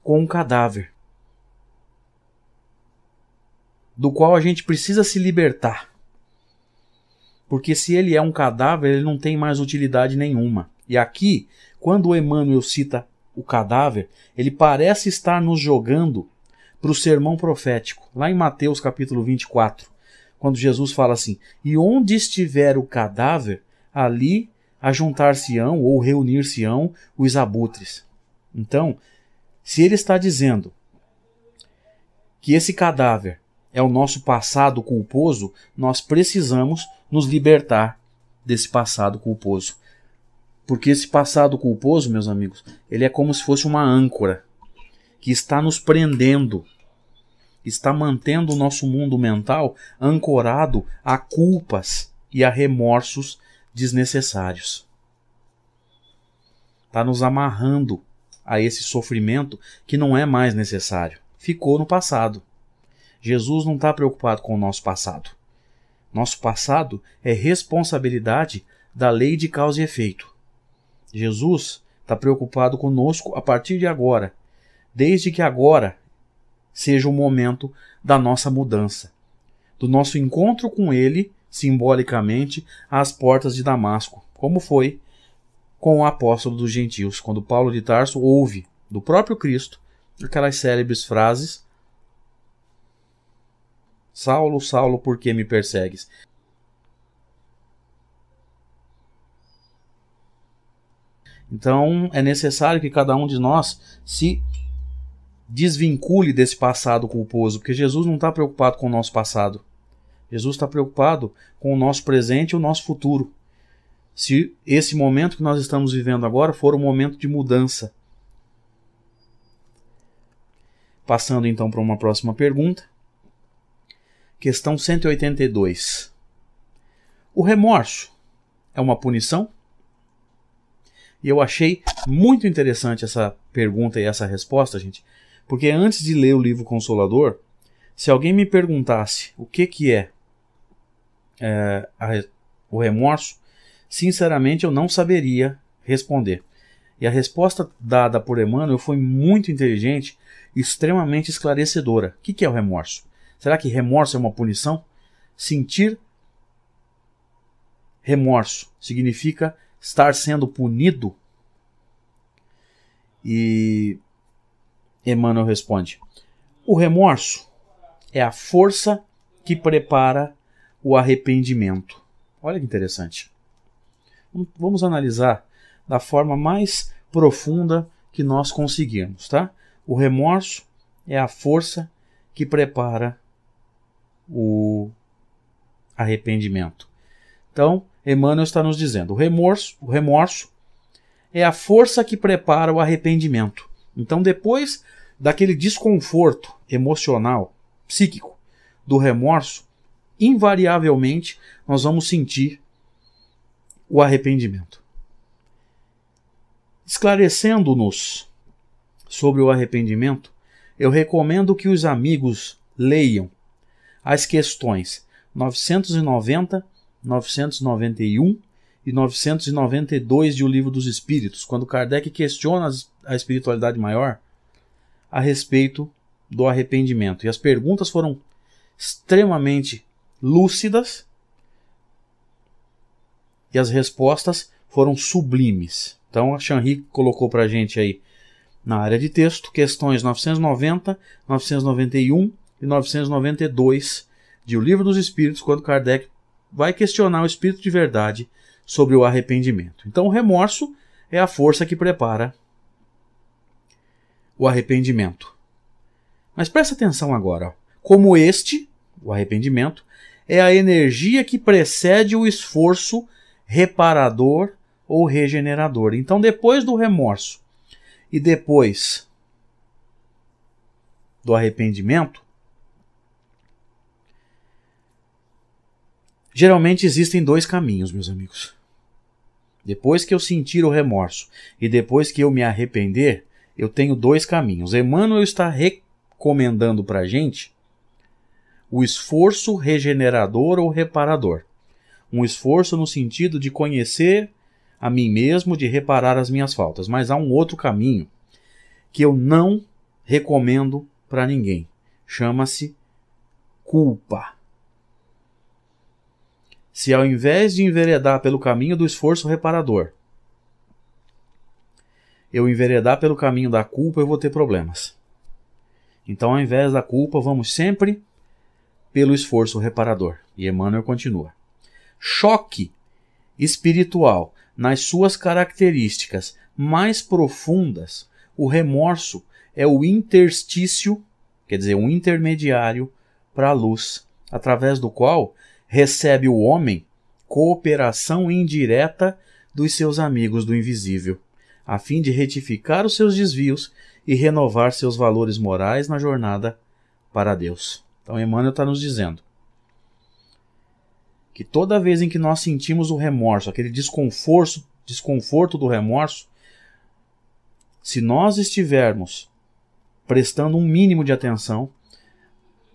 com um cadáver, do qual a gente precisa se libertar. Porque se ele é um cadáver, ele não tem mais utilidade nenhuma. E aqui, quando o Emmanuel cita o cadáver, ele parece estar nos jogando para o sermão profético, lá em Mateus capítulo 24, quando Jesus fala assim: e onde estiver o cadáver, ali ajuntar-se-ão ou reunir-se-ão os abutres. Então, se ele está dizendo que esse cadáver é o nosso passado culposo, nós precisamos nos libertar desse passado culposo. Porque esse passado culposo, meus amigos, ele é como se fosse uma âncora que está nos prendendo, está mantendo o nosso mundo mental ancorado a culpas e a remorsos desnecessários. Está nos amarrando a esse sofrimento que não é mais necessário. Ficou no passado. Jesus não está preocupado com o nosso passado. Nosso passado é responsabilidade da lei de causa e efeito. Jesus está preocupado conosco a partir de agora, desde que agora seja o momento da nossa mudança, do nosso encontro com Ele, simbolicamente, às portas de Damasco, como foi com o apóstolo dos gentios, quando Paulo de Tarso ouve do próprio Cristo aquelas célebres frases: Saulo, Saulo, por que me persegues? Então é necessário que cada um de nós se desvincule desse passado culposo, porque Jesus não está preocupado com o nosso passado. Jesus está preocupado com o nosso presente e o nosso futuro. Se esse momento que nós estamos vivendo agora for um momento de mudança. Passando então para uma próxima pergunta. Questão 182. O remorso é uma punição? E eu achei muito interessante essa pergunta e essa resposta, gente, porque antes de ler o livro Consolador, se alguém me perguntasse o que é o remorso, sinceramente eu não saberia responder. E a resposta dada por Emmanuel foi muito inteligente e extremamente esclarecedora. O que é o remorso? Será que remorso é uma punição? Sentir remorso significa estar sendo punido? E Emmanuel responde: o remorso é a força que prepara o arrependimento. Olha que interessante. Vamos analisar da forma mais profunda que nós conseguirmos, tá? O remorso é a força que prepara o arrependimento. Então, Emmanuel está nos dizendo, o remorso é a força que prepara o arrependimento. Então, depois daquele desconforto emocional, psíquico, do remorso, invariavelmente nós vamos sentir o arrependimento. Esclarecendo-nos sobre o arrependimento, eu recomendo que os amigos leiam as questões 990, 991 e 992 de O Livro dos Espíritos, quando Kardec questiona a espiritualidade maior a respeito do arrependimento. E as perguntas foram extremamente lúcidas e as respostas foram sublimes. Então a Chanri colocou para a gente aí na área de texto questões 990, 991 e 992 de O Livro dos Espíritos, quando Kardec vai questionar o Espírito de Verdade sobre o arrependimento. Então o remorso é a força que prepara o arrependimento. Mas presta atenção agora. Como o arrependimento, é a energia que precede o esforço reparador ou regenerador. Então, depois do remorso e depois do arrependimento, geralmente existem dois caminhos, meus amigos. Depois que eu sentir o remorso e depois que eu me arrepender, eu tenho dois caminhos. Emmanuel está recomendando para a gente o esforço regenerador ou reparador. Um esforço no sentido de conhecer a mim mesmo, de reparar as minhas faltas. Mas há um outro caminho que eu não recomendo para ninguém. Chama-se culpa. Se ao invés de enveredar pelo caminho do esforço reparador, eu enveredar pelo caminho da culpa, eu vou ter problemas. Então, ao invés da culpa, vamos sempre pelo esforço reparador. E Emmanuel continua. Choque espiritual nas suas características mais profundas, o remorso é o interstício, quer dizer, um intermediário para a luz, através do qual recebe o homem cooperação indireta dos seus amigos do invisível, a fim de retificar os seus desvios e renovar seus valores morais na jornada para Deus. Então Emmanuel está nos dizendo que toda vez em que nós sentimos o remorso, aquele desconforto do remorso, se nós estivermos prestando um mínimo de atenção,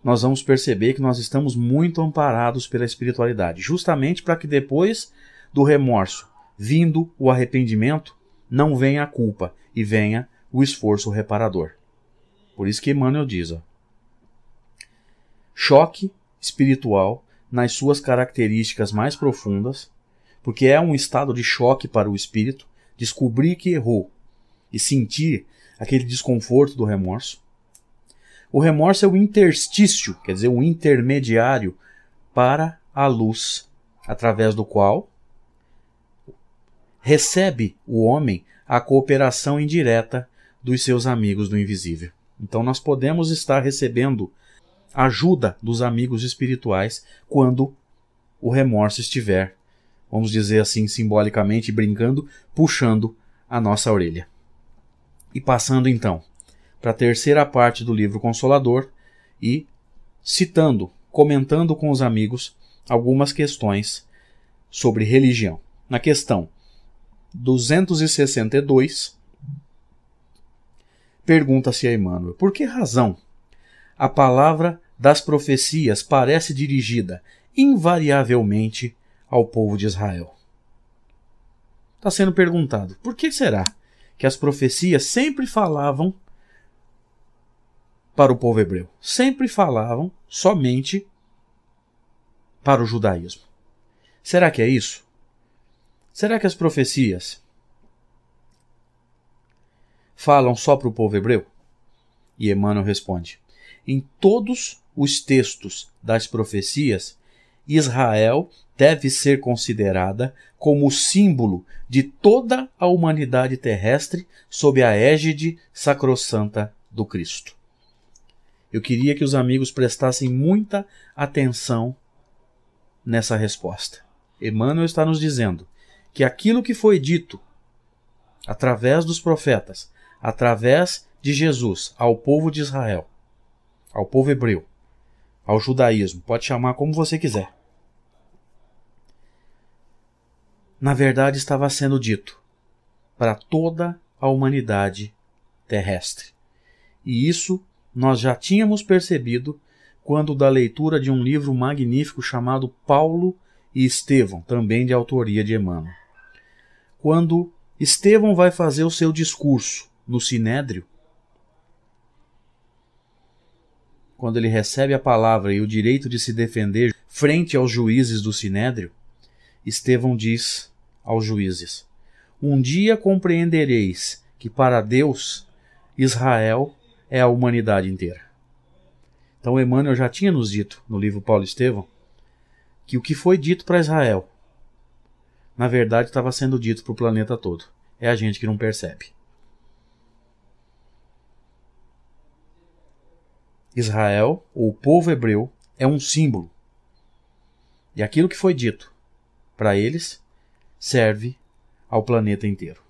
nós vamos perceber que nós estamos muito amparados pela espiritualidade, justamente para que depois do remorso, vindo o arrependimento, não venha a culpa e venha o esforço reparador. Por isso que Emmanuel diz, choque espiritual nas suas características mais profundas, porque é um estado de choque para o espírito, descobrir que errou e sentir aquele desconforto do remorso. O remorso é o interstício, quer dizer, o intermediário para a luz, através do qual recebe o homem a cooperação indireta dos seus amigos do invisível. Então nós podemos estar recebendo ajuda dos amigos espirituais quando o remorso estiver, vamos dizer assim, simbolicamente, brincando, puxando a nossa orelha. E passando então para a terceira parte do livro Consolador e citando, comentando com os amigos algumas questões sobre religião. Na questão 262, pergunta-se a Emmanuel, por que razão a palavra das profecias parece dirigida invariavelmente ao povo de Israel? Está sendo perguntado, por que será que as profecias sempre falavam para o povo hebreu. Sempre falavam somente para o judaísmo. Será que é isso? Será que as profecias falam só para o povo hebreu? E Emmanuel responde: em todos os textos das profecias, Israel deve ser considerada como o símbolo de toda a humanidade terrestre sob a égide sacrossanta do Cristo. Eu queria que os amigos prestassem muita atenção nessa resposta. Emmanuel está nos dizendo que aquilo que foi dito através dos profetas, através de Jesus, ao povo de Israel, ao povo hebreu, ao judaísmo, pode chamar como você quiser, na verdade estava sendo dito para toda a humanidade terrestre. E isso nós já tínhamos percebido quando da leitura de um livro magnífico chamado Paulo e Estevão, também de autoria de Emmanuel. Quando Estevão vai fazer o seu discurso no Sinédrio, quando ele recebe a palavra e o direito de se defender frente aos juízes do Sinédrio, Estevão diz aos juízes: um dia compreendereis que para Deus Israel é a humanidade inteira. Então Emmanuel já tinha nos dito no livro Paulo e Estevão que o que foi dito para Israel, na verdade estava sendo dito para o planeta todo. É a gente que não percebe. Israel, ou o povo hebreu, é um símbolo. E aquilo que foi dito para eles serve ao planeta inteiro.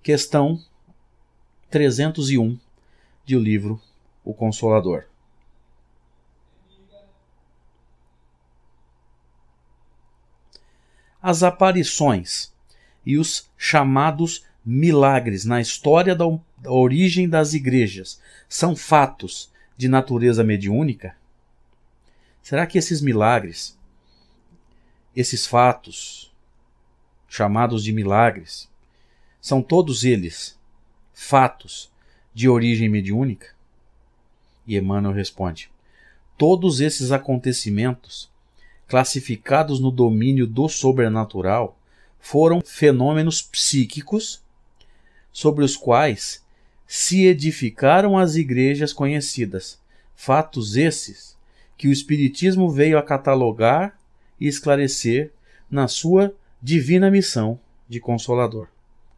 Questão 301 do livro O Consolador. As aparições e os chamados milagres na história da origem das igrejas são fatos de natureza mediúnica? Será que esses milagres, esses fatos chamados de milagres, são todos eles fatos de origem mediúnica? E Emmanuel responde: todos esses acontecimentos, classificados no domínio do sobrenatural, foram fenômenos psíquicos sobre os quais se edificaram as igrejas conhecidas. Fatos esses que o Espiritismo veio a catalogar e esclarecer na sua divina missão de Consolador.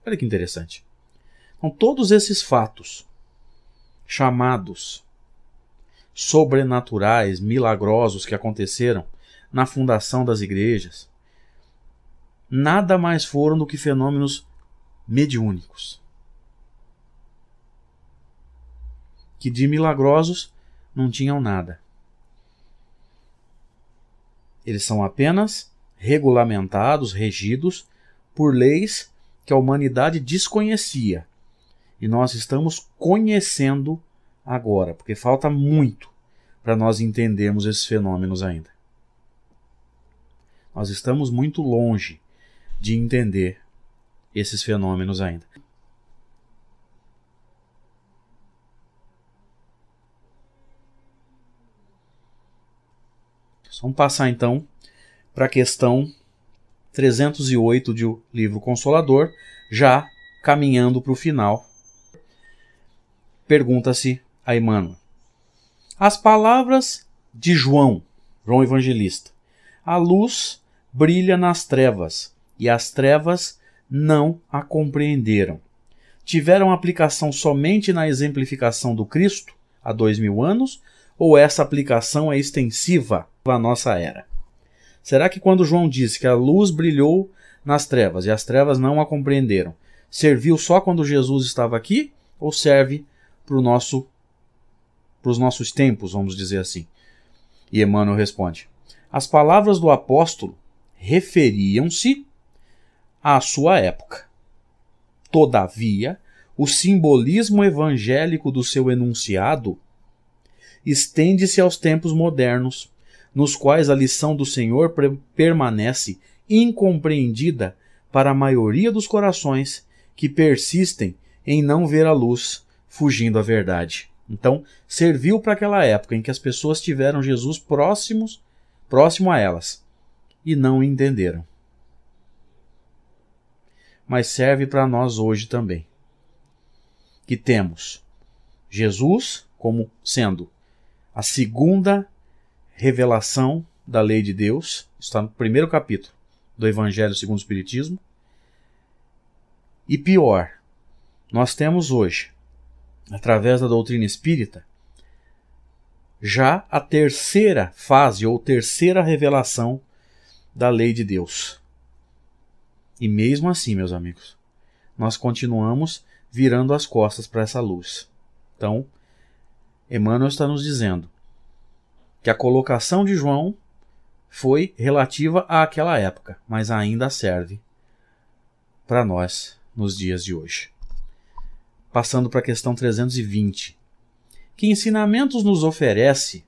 Olha que interessante. Então, todos esses fatos chamados sobrenaturais, milagrosos que aconteceram na fundação das igrejas, nada mais foram do que fenômenos mediúnicos, que de milagrosos não tinham nada. Eles são apenas regulamentados, regidos por leis que a humanidade desconhecia. E nós estamos conhecendo agora, porque falta muito para nós entendermos esses fenômenos ainda. Nós estamos muito longe de entender esses fenômenos ainda. Vamos passar então para a questão 308 do livro Consolador, já caminhando para o final. Pergunta-se a Emmanuel: as palavras de João Evangelista: a luz brilha nas trevas, e as trevas não a compreenderam, tiveram aplicação somente na exemplificação do Cristo há 2000 anos, ou essa aplicação é extensiva à nossa era? Será que quando João disse que a luz brilhou nas trevas e as trevas não a compreenderam, serviu só quando Jesus estava aqui, ou serve para os nossos tempos, vamos dizer assim? E Emmanuel responde: as palavras do apóstolo referiam-se à sua época. Todavia, o simbolismo evangélico do seu enunciado estende-se aos tempos modernos, nos quais a lição do Senhor permanece incompreendida para a maioria dos corações que persistem em não ver a luz, fugindo à verdade. Então, serviu para aquela época em que as pessoas tiveram Jesus próximo a elas e não o entenderam. Mas serve para nós hoje também, que temos Jesus como sendo a segunda revelação da lei de Deus, está no primeiro capítulo do Evangelho segundo o Espiritismo. E pior, nós temos hoje, através da doutrina espírita, já a terceira fase ou terceira revelação da lei de Deus. E mesmo assim, meus amigos, nós continuamos virando as costas para essa luz. Então, Emmanuel está nos dizendo que a colocação de João foi relativa àquela época, mas ainda serve para nós nos dias de hoje. Passando para a questão 320. Que ensinamentos nos oferece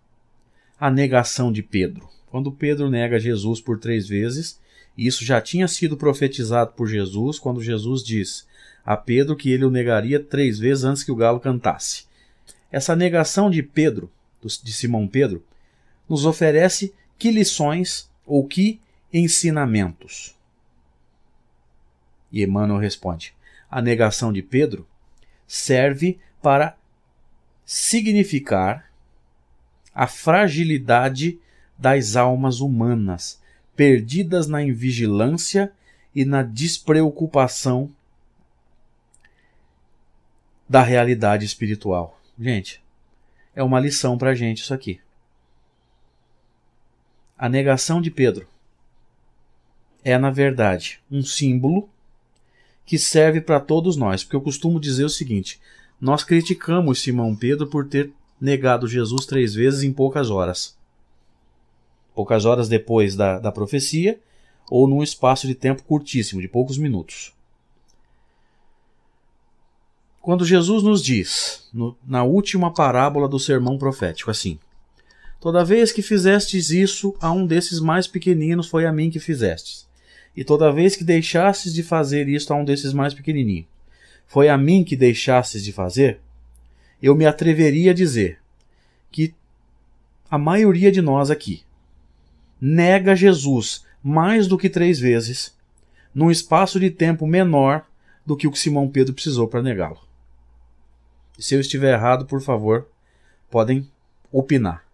a negação de Pedro? Quando Pedro nega Jesus por 3 vezes, e isso já tinha sido profetizado por Jesus, quando Jesus diz a Pedro que ele o negaria 3 vezes antes que o galo cantasse. Essa negação de Pedro, de Simão Pedro, nos oferece que lições ou que ensinamentos? E Emmanuel responde: a negação de Pedro serve para significar a fragilidade das almas humanas, perdidas na invigilância e na despreocupação da realidade espiritual. Gente, é uma lição para a gente isso aqui. A negação de Pedro é, na verdade, um símbolo que serve para todos nós, porque eu costumo dizer o seguinte: nós criticamos Simão Pedro por ter negado Jesus 3 vezes em poucas horas. Poucas horas depois da profecia, ou num espaço de tempo curtíssimo, de poucos minutos. Quando Jesus nos diz, na última parábola do sermão profético, assim: toda vez que fizestes isso a um desses mais pequeninos, foi a mim que fizestes. E toda vez que deixastes de fazer isto a um desses mais pequenininhos, foi a mim que deixastes de fazer. Eu me atreveria a dizer que a maioria de nós aqui nega Jesus mais do que 3 vezes, num espaço de tempo menor do que o que Simão Pedro precisou para negá-lo. E se eu estiver errado, por favor, podem opinar.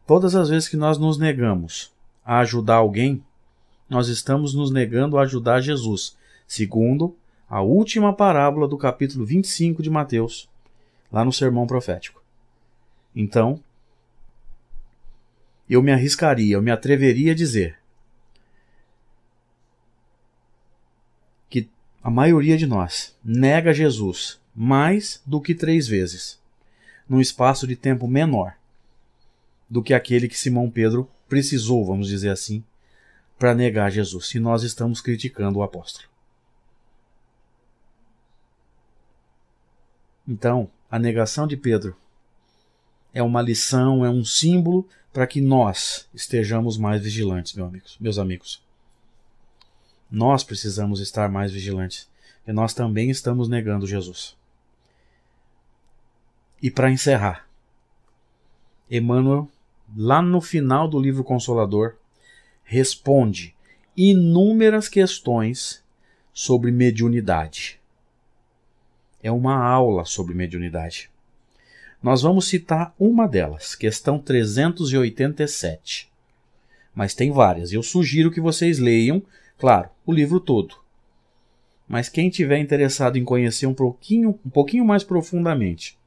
Todas as vezes que nós nos negamos a ajudar alguém, nós estamos nos negando a ajudar Jesus, segundo a última parábola do capítulo 25 de Mateus, lá no sermão profético. Então, eu me atreveria a dizer que a maioria de nós nega Jesus mais do que 3 vezes, num espaço de tempo menor do que aquele que Simão Pedro precisou, vamos dizer assim, para negar Jesus, se nós estamos criticando o apóstolo. Então, a negação de Pedro é uma lição, é um símbolo para que nós estejamos mais vigilantes, meus amigos. Nós precisamos estar mais vigilantes, porque nós também estamos negando Jesus. E para encerrar, Emmanuel, lá no final do livro Consolador, responde inúmeras questões sobre mediunidade. É uma aula sobre mediunidade. Nós vamos citar uma delas, questão 387. Mas tem várias. Eu sugiro que vocês leiam, claro, o livro todo. Mas quem tiver interessado em conhecer um pouquinho mais profundamente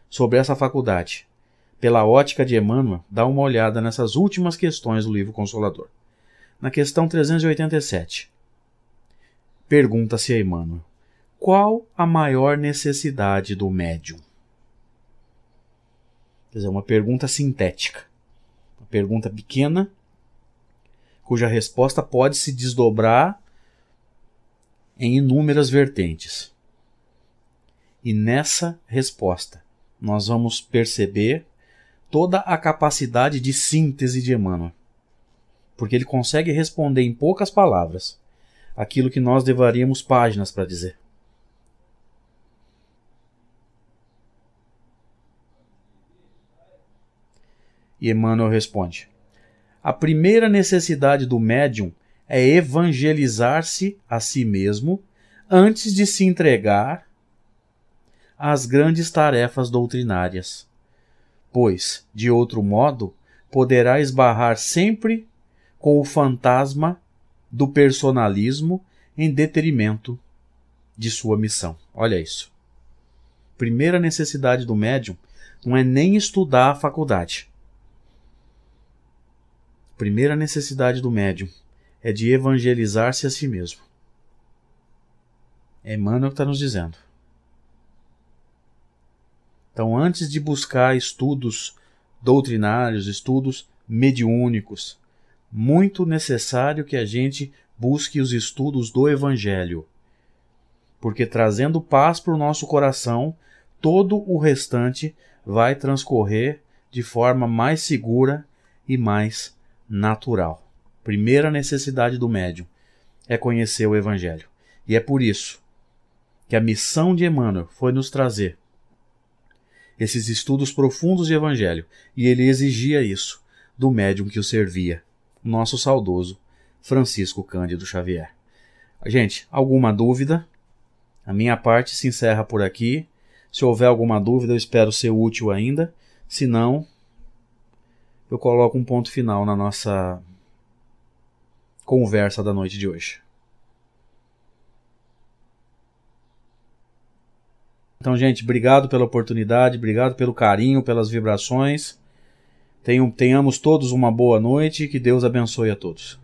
sobre essa faculdade, pela ótica de Emmanuel, dá uma olhada nessas últimas questões do livro Consolador. Na questão 387, pergunta-se a Emmanuel: qual a maior necessidade do médium? Quer dizer, uma pergunta sintética. Uma pergunta pequena, cuja resposta pode se desdobrar em inúmeras vertentes. E nessa resposta, nós vamos perceber toda a capacidade de síntese de Emmanuel. Porque ele consegue responder em poucas palavras aquilo que nós levaríamos páginas para dizer. E Emmanuel responde: a primeira necessidade do médium é evangelizar-se a si mesmo antes de se entregar às grandes tarefas doutrinárias, pois, de outro modo, poderá esbarrar sempre com o fantasma do personalismo em detrimento de sua missão. Olha isso. Primeira necessidade do médium não é nem estudar a faculdade. Primeira necessidade do médium é de evangelizar-se a si mesmo. É Emmanuel que está nos dizendo. Então, antes de buscar estudos doutrinários, estudos mediúnicos, muito necessário que a gente busque os estudos do Evangelho. Porque trazendo paz para o nosso coração, todo o restante vai transcorrer de forma mais segura e mais natural. Primeira necessidade do médium é conhecer o Evangelho. E é por isso que a missão de Emmanuel foi nos trazer esses estudos profundos de Evangelho. E ele exigia isso do médium que o servia, nosso saudoso Francisco Cândido Xavier. Gente, alguma dúvida? A minha parte se encerra por aqui. Se houver alguma dúvida, eu espero ser útil ainda. Se não, eu coloco um ponto final na nossa conversa da noite de hoje. Então, gente, obrigado pela oportunidade, obrigado pelo carinho, pelas vibrações. Tenhamos todos uma boa noite e que Deus abençoe a todos.